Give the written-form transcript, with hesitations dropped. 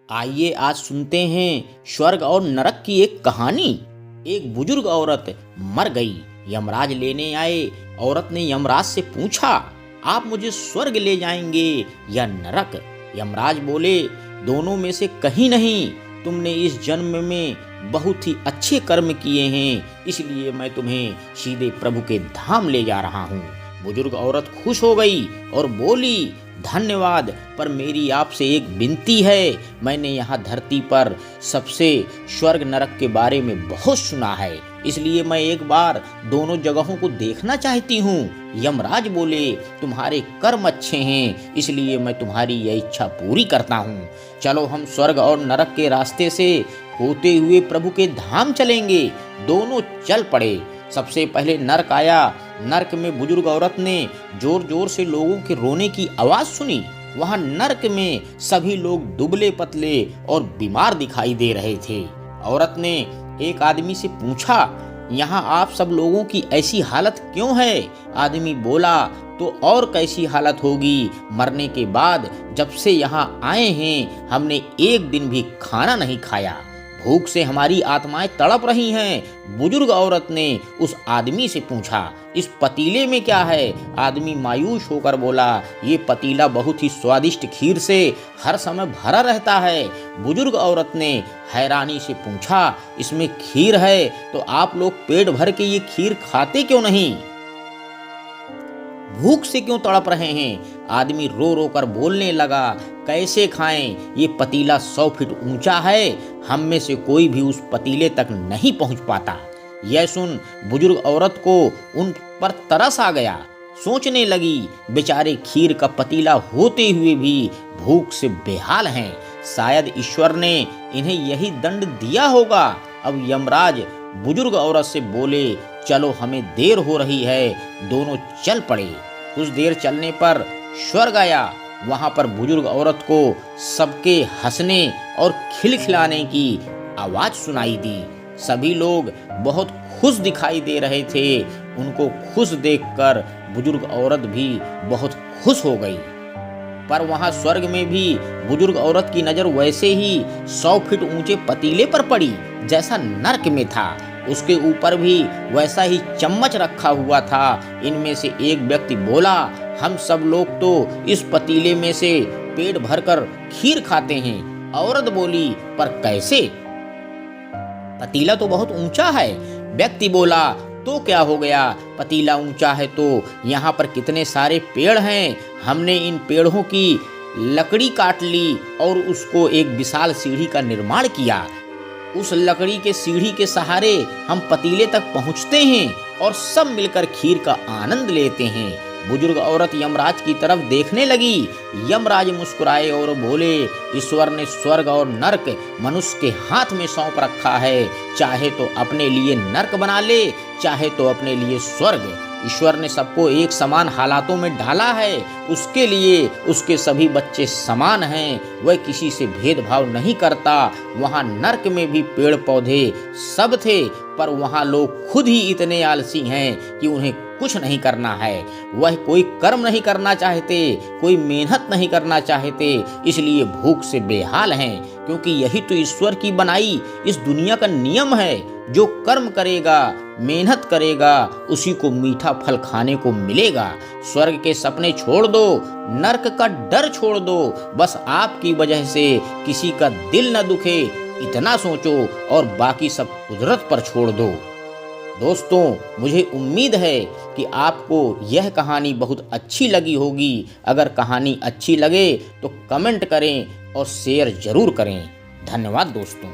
आइए आज सुनते हैं स्वर्ग और नरक की एक कहानी। एक बुजुर्ग औरत मर गई। यमराज लेने आए। औरत ने यमराज से पूछा, आप मुझे स्वर्ग ले जाएंगे या नरक? यमराज बोले, दोनों में से कहीं नहीं। तुमने इस जन्म में बहुत ही अच्छे कर्म किए हैं, इसलिए मैं तुम्हें सीधे प्रभु के धाम ले जा रहा हूँ। बुजुर्ग औरत खुश हो गई और बोली, धन्यवाद, पर मेरी आपसे एक विनती है। मैंने यहाँ धरती पर सबसे स्वर्ग नरक के बारे में बहुत सुना है, इसलिए मैं एक बार दोनों जगहों को देखना चाहती हूँ। यमराज बोले, तुम्हारे कर्म अच्छे हैं, इसलिए मैं तुम्हारी यह इच्छा पूरी करता हूँ। चलो हम स्वर्ग और नरक के रास्ते से होते हुए प्रभु के धाम चलेंगे। दोनों चल पड़े। सबसे पहले नरक आया। नरक में बुजुर्ग औरत ने जोर जोर से लोगों के रोने की आवाज सुनी। वहां नरक में सभी लोग दुबले पतले और बीमार दिखाई दे रहे थे। औरत ने एक आदमी से पूछा, यहाँ आप सब लोगों की ऐसी हालत क्यों है? आदमी बोला, तो और कैसी हालत होगी? मरने के बाद जब से यहाँ आए हैं हमने एक दिन भी खाना नहीं खाया। भूख से हमारी आत्माएं तड़प रही हैं। बुजुर्ग औरत ने उस आदमी से पूछा, इस पतीले में क्या है? आदमी मायूस होकर बोला, ये पतीला बहुत ही स्वादिष्ट खीर से हर समय भरा रहता है। बुजुर्ग औरत ने हैरानी से पूछा, इसमें खीर है तो आप लोग पेट भर के ये खीर खाते क्यों नहीं? भूख से क्यों तड़प रहे हैं? आदमी रो रो कर बोलने लगा, कैसे खाएं? ये पतीला 100 फीट ऊंचा है, हम में से कोई भी उस पतीले तक नहीं पहुंच पाता। यह सुन बुजुर्ग औरत को उन पर तरस आ गया। सोचने लगी, बेचारे खीर का पतीला होते हुए भी भूख से बेहाल हैं। शायद ईश्वर ने इन्हें यही दंड दिया होगा। अब यमराज बुजुर्ग औरत से बोले, चलो हमें देर हो रही है। दोनों चल पड़े। कुछ देर चलने पर स्वर्ग आया। वहां पर बुजुर्ग औरत को सबके हंसने और खिलखिलाने की आवाज सुनाई दी। सभी लोग बहुत खुश दिखाई दे रहे थे। उनको खुश देखकर बुजुर्ग औरत भी बहुत खुश हो गई। पर वहां स्वर्ग में भी बुजुर्ग औरत की नजर वैसे ही 100 फीट ऊंचे पतीले पर पड़ी जैसा नरक में था। उसके ऊपर भी वैसा ही चम्मच रखा हुआ था। इनमें से एक व्यक्ति बोला, हम सब लोग तो इस पतीले में से पेट भरकर खीर खाते हैं। औरत बोली, पर कैसे? पतीला तो बहुत ऊंचा है। व्यक्ति बोला, तो क्या हो गया? पतीला ऊंचा है तो यहाँ पर कितने सारे पेड़ हैं। हमने इन पेड़ों की लकड़ी काट ली और उसको एक विशाल सीढ़ी का निर्माण किया। उस लकड़ी के सीढ़ी के सहारे हम पतीले तक पहुँचते हैं और सब मिलकर खीर का आनंद लेते हैं। बुजुर्ग औरत यमराज की तरफ देखने लगी। यमराज मुस्कुराए और बोले, ईश्वर ने स्वर्ग और नरक मनुष्य के हाथ में सौंप रखा है। चाहे तो अपने लिए नरक बना ले, चाहे तो अपने लिए स्वर्ग। ईश्वर ने सबको एक समान हालातों में डाला है। उसके लिए उसके सभी बच्चे समान हैं। वह किसी से भेदभाव नहीं करता। वहाँ नरक में भी पेड़ पौधे सब थे, पर वहाँ लोग खुद ही इतने आलसी हैं कि उन्हें कुछ नहीं करना है। वह कोई कर्म नहीं करना चाहते, कोई मेहनत नहीं करना चाहते, इसलिए भूख से बेहाल हैं। क्योंकि यही तो ईश्वर की बनाई इस दुनिया का नियम है। जो कर्म करेगा, मेहनत करेगा, उसी को मीठा फल खाने को मिलेगा। स्वर्ग के सपने छोड़ दो, नरक का डर छोड़ दो। बस आपकी वजह से किसी का दिल न दुखे, इतना सोचो और बाकी सब कुदरत पर छोड़ दो। दोस्तों, मुझे उम्मीद है कि आपको यह कहानी बहुत अच्छी लगी होगी। अगर कहानी अच्छी लगे तो कमेंट करें और शेयर जरूर करें। धन्यवाद दोस्तों।